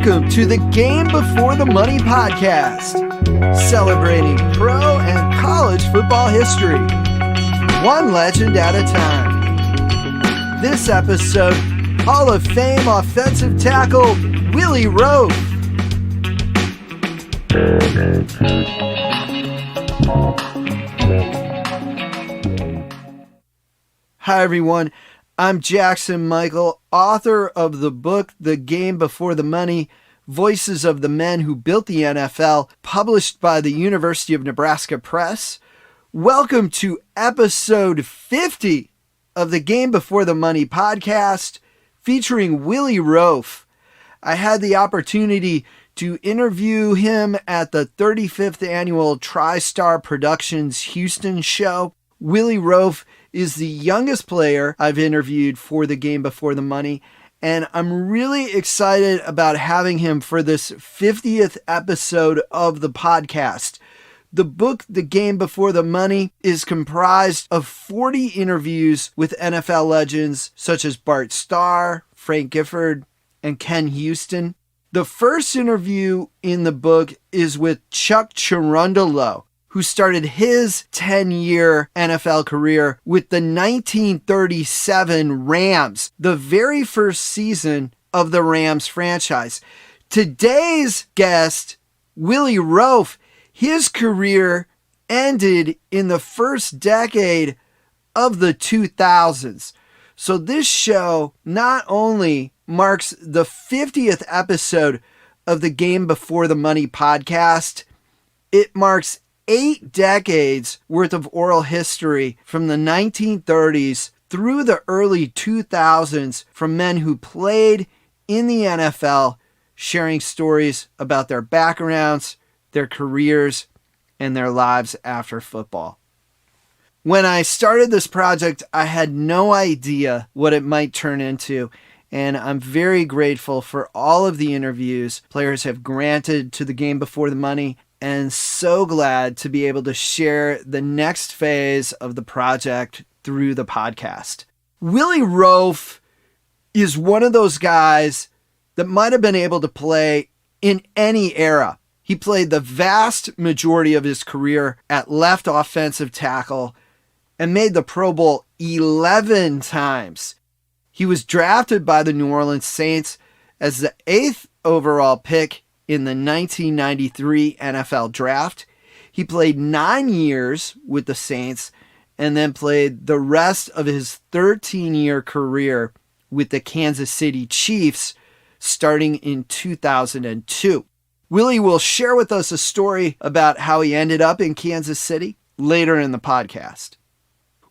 Welcome to the Game Before the Money podcast, celebrating pro and college football history, one legend at a time. This episode, Hall of Fame offensive tackle Willie Roaf. Hi everyone, I'm Jackson Michael, author of the book The Game Before the Money, Voices of the Men Who Built the NFL, published by the University of Nebraska Press. Welcome to episode 50 of the Game Before the Money podcast, featuring Willie Roaf. I had the opportunity to interview him at the 35th annual TriStar Productions Houston show. Willie Roaf is the youngest player I've interviewed for the Game Before the Money, and I'm really excited about having him for this 50th episode of the podcast. The book, The Game Before the Money, is comprised of 40 interviews with NFL legends such as Bart Starr, Frank Gifford, and Ken Houston. The first interview in the book is with Chuck Cherundolo, who started his 10-year NFL career with the 1937 Rams, the very first season of the Rams franchise. Today's guest, Willie Roaf, his career ended in the first decade of the 2000s. So this show not only marks the 50th episode of the Game Before the Money podcast, it marks 8 decades worth of oral history from the 1930s through the early 2000s from men who played in the NFL, sharing stories about their backgrounds, their careers, and their lives after football. When I started this project, I had no idea what it might turn into, and I'm very grateful for all of the interviews players have granted to the Game Before the Money, and so glad to be able to share the next phase of the project through the podcast. Willie Roaf is one of those guys that might have been able to play in any era. He played the vast majority of his career at left offensive tackle and made the Pro Bowl 11 times. He was drafted by the New Orleans Saints as the 8th overall pick in the 1993 NFL Draft. He played 9 years with the Saints and then played the rest of his 13-year career with the Kansas City Chiefs starting in 2002. Willie will share with us a story about how he ended up in Kansas City later in the podcast.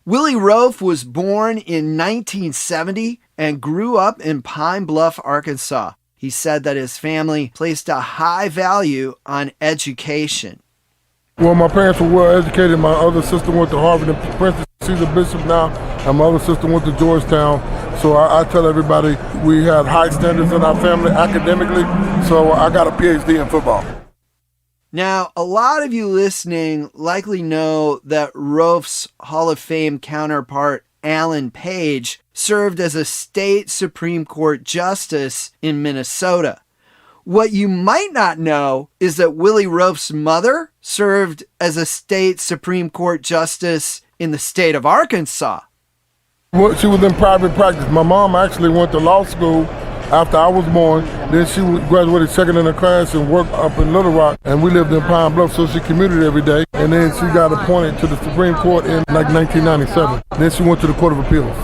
Willie Roaf was born in 1970 and grew up in Pine Bluff, Arkansas. He said that his family placed a high value on education. Well, my parents were well educated. My other sister went to Harvard and Princeton. She's a bishop now, and my other sister went to Georgetown. So I tell everybody we had high standards in our family academically, so I got a PhD in football. Now, a lot of you listening likely know that Roaf's Hall of Fame counterpart, Alan Page, served as a state Supreme Court justice in Minnesota. What you might not know is that Willie Roaf's mother served as a state Supreme Court justice in the state of Arkansas. Well, she was in private practice. My mom actually went to law school after I was born. Then she graduated second in her class and worked up in Little Rock. And we lived in Pine Bluff, so she commuted every day. And then she got appointed to the Supreme Court in 1997. Then she went to the Court of Appeals.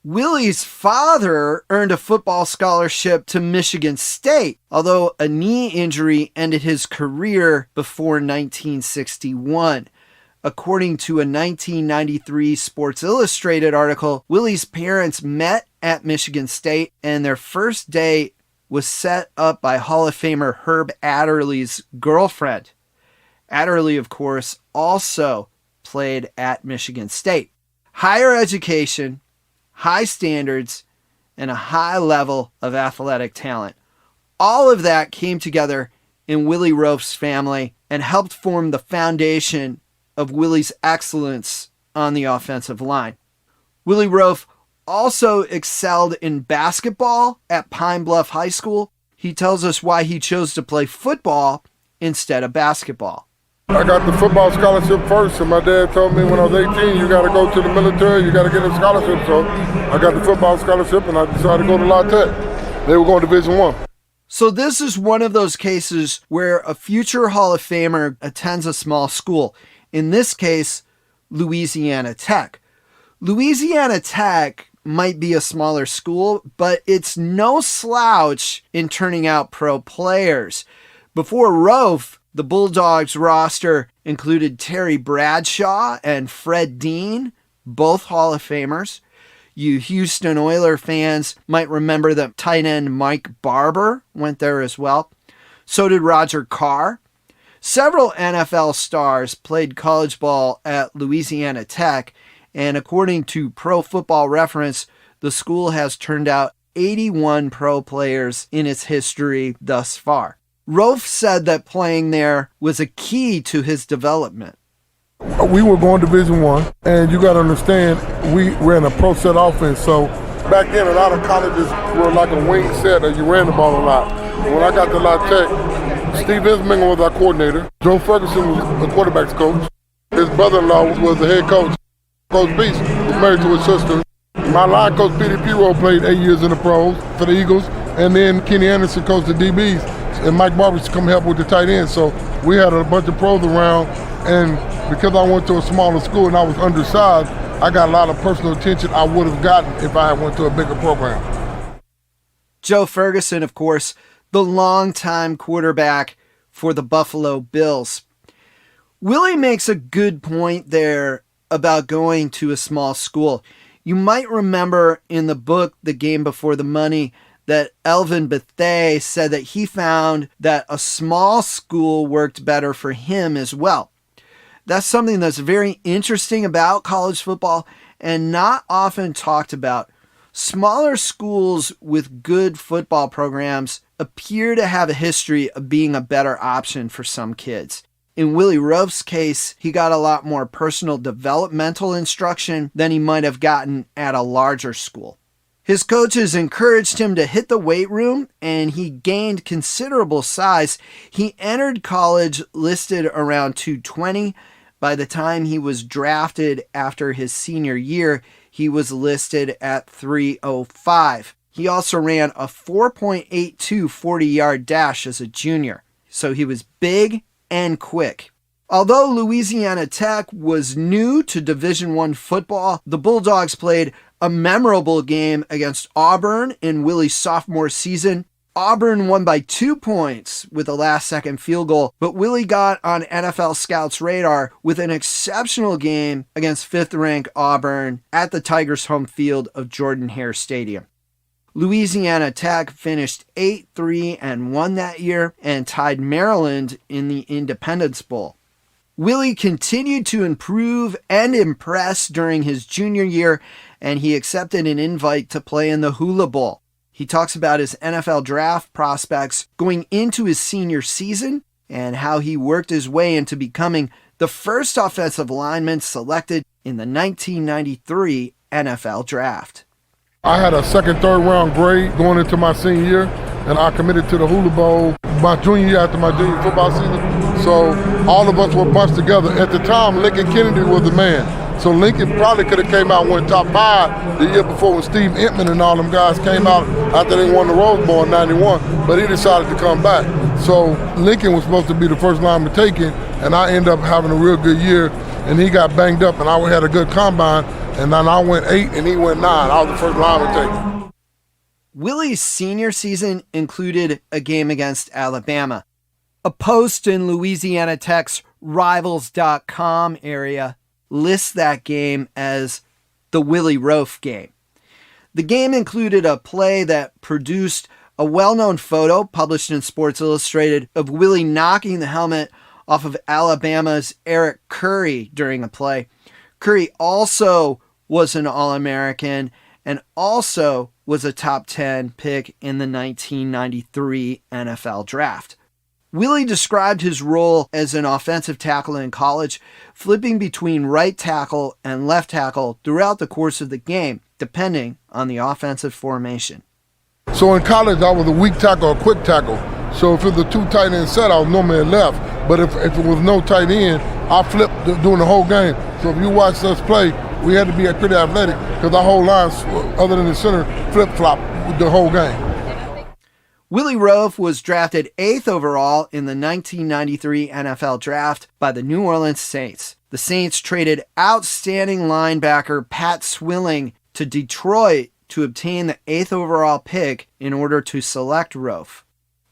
Willie's father earned a football scholarship to Michigan State, although a knee injury ended his career before 1961. According to a 1993 Sports Illustrated article, Willie's parents met at Michigan State, and their first date was set up by Hall of Famer Herb Adderley's girlfriend. Adderley, of course, also played at Michigan State. Higher education, high standards, and a high level of athletic talent. All of that came together in Willie Roaf's family and helped form the foundation of Willie's excellence on the offensive line. Willie Roaf also excelled in basketball at Pine Bluff High School. He tells us why he chose to play football instead of basketball. I got the football scholarship first, and my dad told me when I was 18, you got to go to the military, you got to get a scholarship. So I got the football scholarship, and I decided to go to Louisiana Tech. They were going to Division I. So this is one of those cases where a future Hall of Famer attends a small school. In this case, Louisiana Tech. Louisiana Tech might be a smaller school, but it's no slouch in turning out pro players. Before Roaf, the Bulldogs roster included Terry Bradshaw and Fred Dean, both Hall of Famers. You Houston Oilers fans might remember that tight end Mike Barber went there as well. So did Roger Carr. Several NFL stars played college ball at Louisiana Tech, and according to Pro Football Reference, the school has turned out 81 pro players in its history thus far. Roaf said that playing there was a key to his development. We were going Division I, and you got to understand, we ran a pro set offense. So back then, a lot of colleges were like a wing set, or you ran the ball a lot. When I got to La Tech, Steve Ismingle was our coordinator. Joe Ferguson was the quarterback's coach. His brother-in-law was the head coach. Coach Beast was married to his sister. My line coach, Petey Piro, played 8 years in the pros for the Eagles. And then Kenny Anderson coached the DBs. And Mike Barber used to come help with the tight end. So we had a bunch of pros around. And because I went to a smaller school and I was undersized, I got a lot of personal attention I would have gotten if I had went to a bigger program. Joe Ferguson, of course, the longtime quarterback for the Buffalo Bills. Willie makes a good point there about going to a small school. You might remember in the book, The Game Before the Money, that Elvin Bethea said that he found that a small school worked better for him as well. That's something that's very interesting about college football and not often talked about. Smaller schools with good football programs appear to have a history of being a better option for some kids. In Willie Roaf's case, he got a lot more personal developmental instruction than he might have gotten at a larger school. His coaches encouraged him to hit the weight room, and he gained considerable size. He entered college listed around 220. By the time he was drafted after his senior year, he was listed at 305. He also ran a 4.82 40-yard dash as a junior, so he was big and quick. Although Louisiana Tech was new to Division I football, the Bulldogs played a memorable game against Auburn in Willie's sophomore season. Auburn won by 2 points with a last-second field goal, but Willie got on NFL scouts' radar with an exceptional game against fifth-ranked Auburn at the Tigers' home field of Jordan-Hare Stadium. Louisiana Tech finished 8-3-1 that year and tied Maryland in the Independence Bowl. Willie continued to improve and impress during his junior year, and he accepted an invite to play in the Hula Bowl. He talks about his NFL draft prospects going into his senior season and how he worked his way into becoming the first offensive lineman selected in the 1993 NFL Draft. I had a second, third round grade going into my senior year, and I committed to the Hula Bowl my junior year after my junior football season. So all of us were bunched together. At the time, Lincoln Kennedy was the man. So Lincoln probably could have came out and went top 5 the year before when Steve Entman and all them guys came out after they won the Rose Bowl in 91, but he decided to come back. So Lincoln was supposed to be the first lineman taken, and I ended up having a real good year, and he got banged up, and I had a good combine, and then I went 8 and he went 9. I was the first lineman taken. Willie's senior season included a game against Alabama. A post in Louisiana Tech's Rivals.com area lists that game as the Willie Roaf game. The game included a play that produced a well-known photo published in Sports Illustrated of Willie knocking the helmet off of Alabama's Eric Curry during a play. Curry also was an All-American and also was a top 10 pick in the 1993 NFL Draft. Willie described his role as an offensive tackle in college, flipping between right tackle and left tackle throughout the course of the game, depending on the offensive formation. So in college, I was a weak tackle, a quick tackle. So if it was a two tight end set, I was normally left. But if it was no tight end, I flipped during the whole game. So if you watch us play, we had to be pretty athletic because our whole line, other than the center, flip-flop the whole game. Willie Roaf was drafted 8th overall in the 1993 NFL Draft by the New Orleans Saints. The Saints traded outstanding linebacker Pat Swilling to Detroit to obtain the 8th overall pick in order to select Roaf.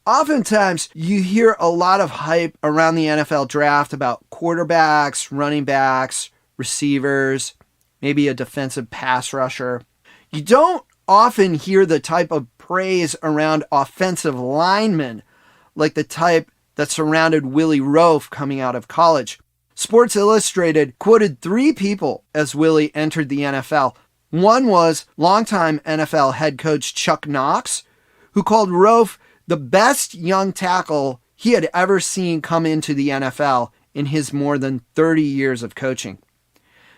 Oftentimes, you hear a lot of hype around the NFL Draft about quarterbacks, running backs, receivers, maybe a defensive pass rusher. You don't often hear the type of praise around offensive linemen like the type that surrounded Willie Roaf coming out of college. Sports Illustrated quoted 3 people as Willie entered the NFL. One was longtime NFL head coach Chuck Knox, who called Roaf the best young tackle he had ever seen come into the NFL in his more than 30 years of coaching.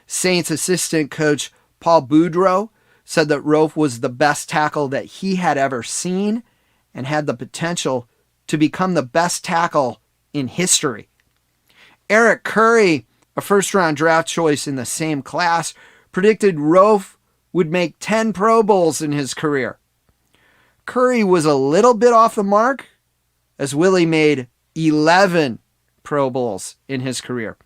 Saints assistant coach Paul Boudreau said that Roaf was the best tackle that he had ever seen and had the potential to become the best tackle in history. Eric Curry, a first-round draft choice in the same class, predicted Roaf would make 10 Pro Bowls in his career. Curry was a little bit off the mark, as Willie made 11 Pro Bowls in his career.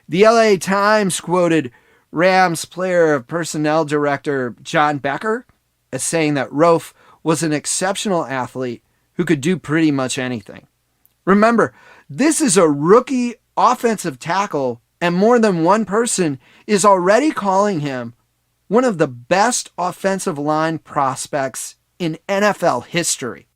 The LA Times quoted Rams player personnel director John Becker as saying that Roaf was an exceptional athlete who could do pretty much anything. Remember, this is a rookie offensive tackle, and more than one person is already calling him one of the best offensive line prospects in NFL history.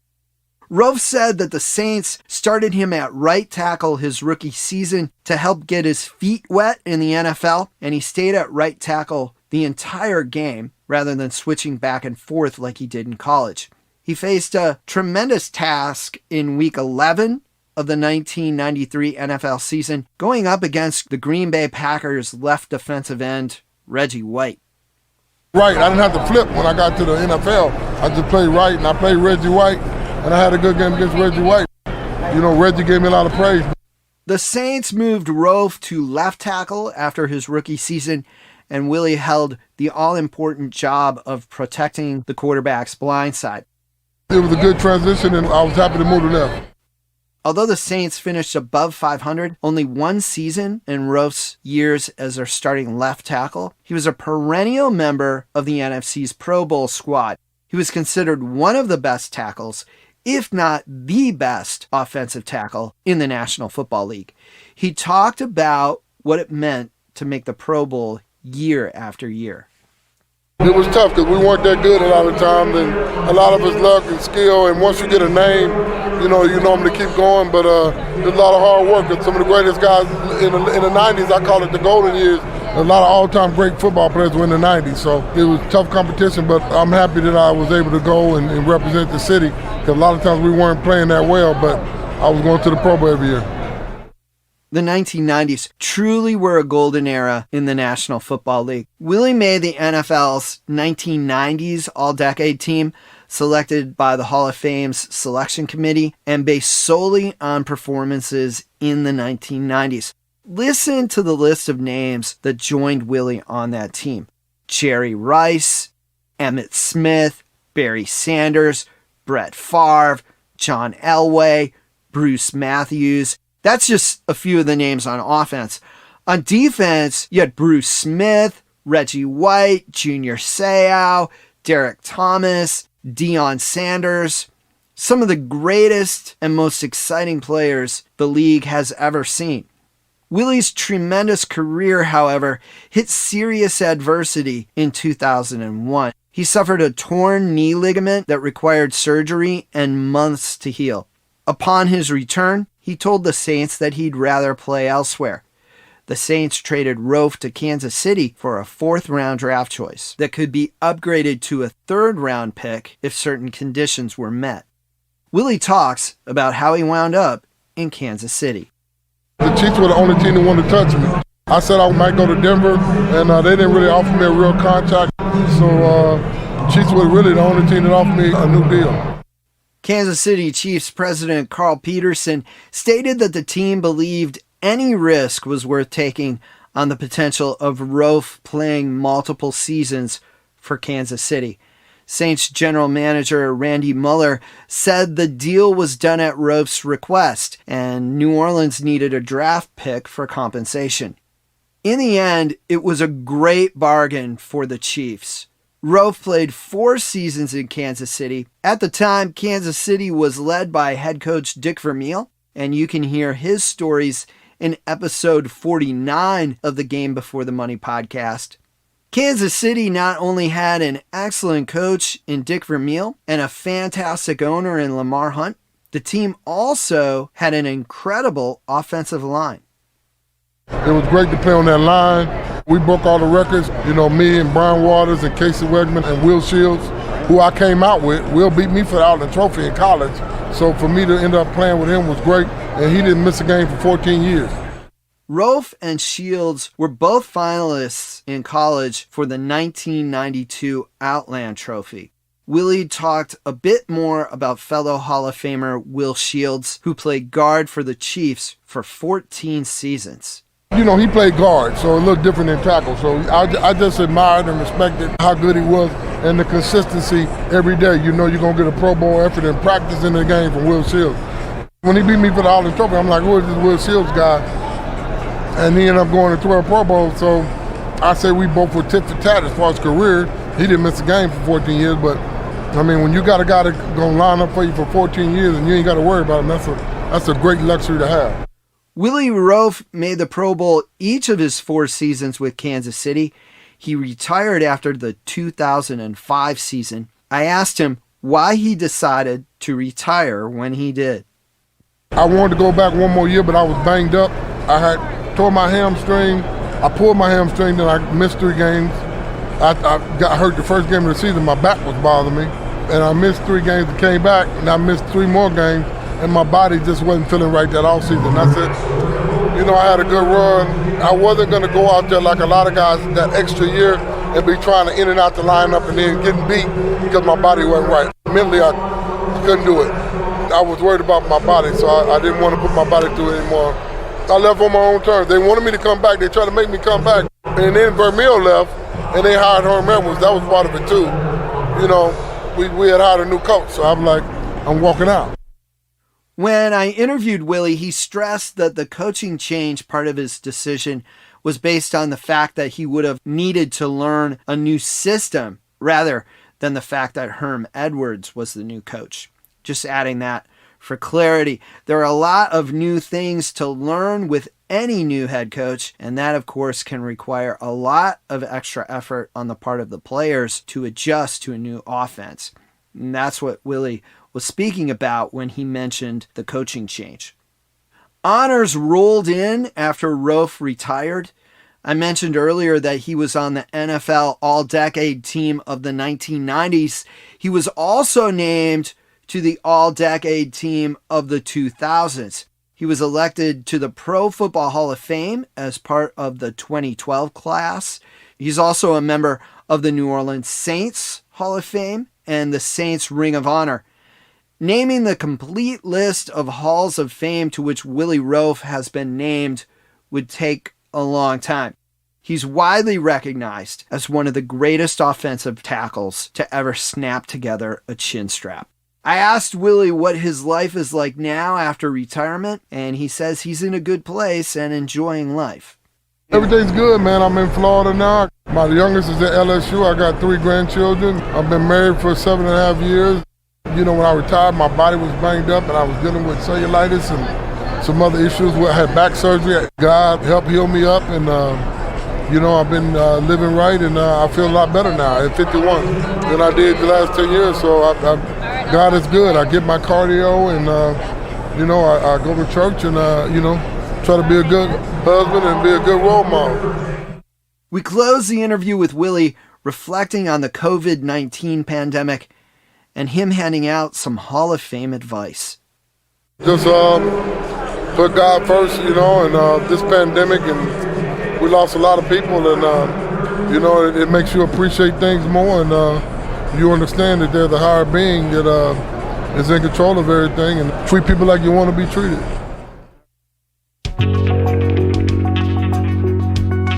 Roaf said that the Saints started him at right tackle his rookie season to help get his feet wet in the NFL, and he stayed at right tackle the entire game rather than switching back and forth like he did in college. He faced a tremendous task in Week 11 of the 1993 NFL season, going up against the Green Bay Packers left defensive end Reggie White. Right, I didn't have to flip when I got to the NFL. I just played right, and I played Reggie White, and I had a good game against Reggie White. You know, Reggie gave me a lot of praise. The Saints moved Roaf to left tackle after his rookie season, and Willie held the all-important job of protecting the quarterback's blind side. It was a good transition, and I was happy to move to left. Although the Saints finished above 500, only one season in Roaf's years as their starting left tackle, he was a perennial member of the NFC's Pro Bowl squad. He was considered one of the best tackles, if not the best offensive tackle in the National Football League. He talked about what it meant to make the Pro Bowl year after year. It was tough because we weren't that good a lot of times, and a lot of us luck and skill, and once you get a name, you know them to keep going, but there's a lot of hard work. And some of the greatest guys in the 90s, I call it the golden years, a lot of all-time great football players were in the 90s, so it was tough competition, but I'm happy that I was able to go and represent the city, because a lot of times we weren't playing that well, but I was going to the Pro Bowl every year. The 1990s truly were a golden era in the National Football League. Willie made the NFL's 1990s All-Decade team, selected by the Hall of Fame's selection committee and based solely on performances in the 1990s. Listen to the list of names that joined Willie on that team. Jerry Rice, Emmitt Smith, Barry Sanders, Brett Favre, John Elway, Bruce Matthews. That's just a few of the names on offense. On defense, you had Bruce Smith, Reggie White, Junior Seau, Derek Thomas, Deion Sanders. Some of the greatest and most exciting players the league has ever seen. Willie's tremendous career, however, hit serious adversity in 2001. He suffered a torn knee ligament that required surgery and months to heal. Upon his return, he told the Saints that he'd rather play elsewhere. The Saints traded Roaf to Kansas City for a 4th-round draft choice that could be upgraded to a 3rd-round pick if certain conditions were met. Willie talks about how he wound up in Kansas City. The Chiefs were the only team that wanted to touch me. I said I might go to Denver, and they didn't really offer me a real contract. So Chiefs were really the only team that offered me a new deal. Kansas City Chiefs president Carl Peterson stated that the team believed any risk was worth taking on the potential of Roaf playing multiple seasons for Kansas City. Saints general manager Randy Mueller said the deal was done at Roaf's request, and New Orleans needed a draft pick for compensation. In the end, it was a great bargain for the Chiefs. Roaf played 4 seasons in Kansas City. At the time, Kansas City was led by head coach Dick Vermeil, and you can hear his stories in episode 49 of the Game Before the Money podcast. Kansas City not only had an excellent coach in Dick Vermeil and a fantastic owner in Lamar Hunt, the team also had an incredible offensive line. It was great to play on that line. We broke all the records. Me and Brian Waters and Casey Wegman and Will Shields, who I came out with. Will beat me for the Outland Trophy in college. So for me to end up playing with him was great, and he didn't miss a game for 14 years. Roaf and Shields were both finalists in college for the 1992 Outland Trophy. Willie talked a bit more about fellow Hall of Famer Will Shields, who played guard for the Chiefs for 14 seasons. He played guard, so a little different than tackle. So I just admired and respected how good he was and the consistency every day. You're going to get a Pro Bowl effort and practice in the game from Will Shields. When he beat me for the Outland Trophy, I'm like, who is this Will Shields guy? And he ended up going to 12 Pro Bowls. So I say we both were tit for tat as far as career. He didn't miss a game for 14 years, but when you got a guy that's going to line up for you for 14 years and you ain't got to worry about him, that's a great luxury to have. Willie Roaf made the Pro Bowl each of his 4 seasons with Kansas City. He retired after the 2005 season. I asked him why he decided to retire when he did. I wanted to go back one more year, but I was banged up. I had tore my hamstring. I pulled my hamstring, then I missed 3 games. I got hurt the first game of the season. My back was bothering me. And I missed 3 games and came back, and I missed 3 more games. And my body just wasn't feeling right that off season. I said, I had a good run. I wasn't going to go out there like a lot of guys that extra year and be trying to in and out the lineup and then getting beat because my body wasn't right. Mentally, I couldn't do it. I was worried about my body, so I didn't want to put my body through it anymore. I left on my own terms. They wanted me to come back. They tried to make me come back. And then Vermeil left, and they hired Herm Edwards. That was part of it, too. We had hired a new coach, so I'm like, I'm walking out. When I interviewed Willie, he stressed that the coaching change part of his decision was based on the fact that he would have needed to learn a new system rather than the fact that Herm Edwards was the new coach. Just adding that for clarity. There are a lot of new things to learn with any new head coach, and that, of course, can require a lot of extra effort on the part of the players to adjust to a new offense. And that's what Willie was speaking about when he mentioned the coaching change. Honors rolled in after Roaf retired. I mentioned earlier that he was on the NFL All-Decade team of the 1990s. He was also named to the All-Decade team of the 2000s. He was elected to the Pro Football Hall of Fame as part of the 2012 class. He's also a member of the New Orleans Saints Hall of Fame and the Saints Ring of Honor. Naming the complete list of halls of fame to which Willie Roaf has been named would take a long time. He's widely recognized as one of the greatest offensive tackles to ever snap together a chin strap. I asked Willie what his life is like now after retirement, and he says he's in a good place and enjoying life. Everything's good, man. I'm in Florida now. My youngest is at LSU. I got 3 grandchildren. I've been married for 7.5 years. When I retired, my body was banged up and I was dealing with cellulitis and some other issues. I had back surgery. God helped heal me up, and I've been living right, and I feel a lot better now at 51 than I did the last 10 years. So God is good. I get my cardio, and I go to church, and try to be a good husband and be a good role model. We close the interview with Willie reflecting on the COVID-19 pandemic and him handing out some Hall of Fame advice. Just put God first, and this pandemic, and we lost a lot of people, and it makes you appreciate things more, and you understand that there's a higher being that is in control of everything, and treat people like you want to be treated.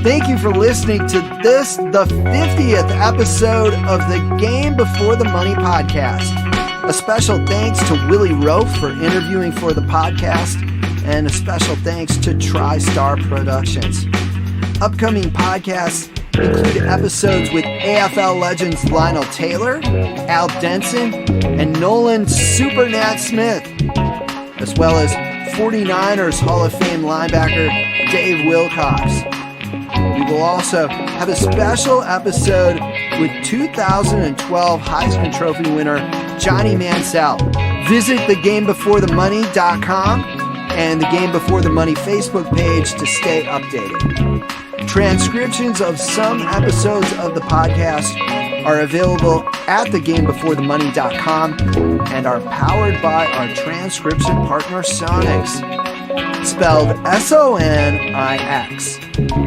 Thank you for listening to this, the 50th episode of the Game Before the Money podcast. A special thanks to Willie Roaf for interviewing for the podcast, and a special thanks to TriStar Productions. Upcoming podcasts include episodes with AFL legends Lionel Taylor, Al Denson, and Nolan Supernat Smith, as well as 49ers Hall of Fame linebacker Dave Wilcox. We will also have a special episode with 2012 Heisman Trophy winner Johnny Mansell. Visit thegamebeforethemoney.com and the Game Before the Money Facebook page to stay updated. Transcriptions of some episodes of the podcast are available at thegamebeforethemoney.com and are powered by our transcription partner Sonix, spelled Sonix.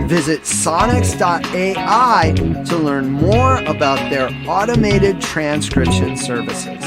Visit sonix.ai to learn more about their automated transcription services.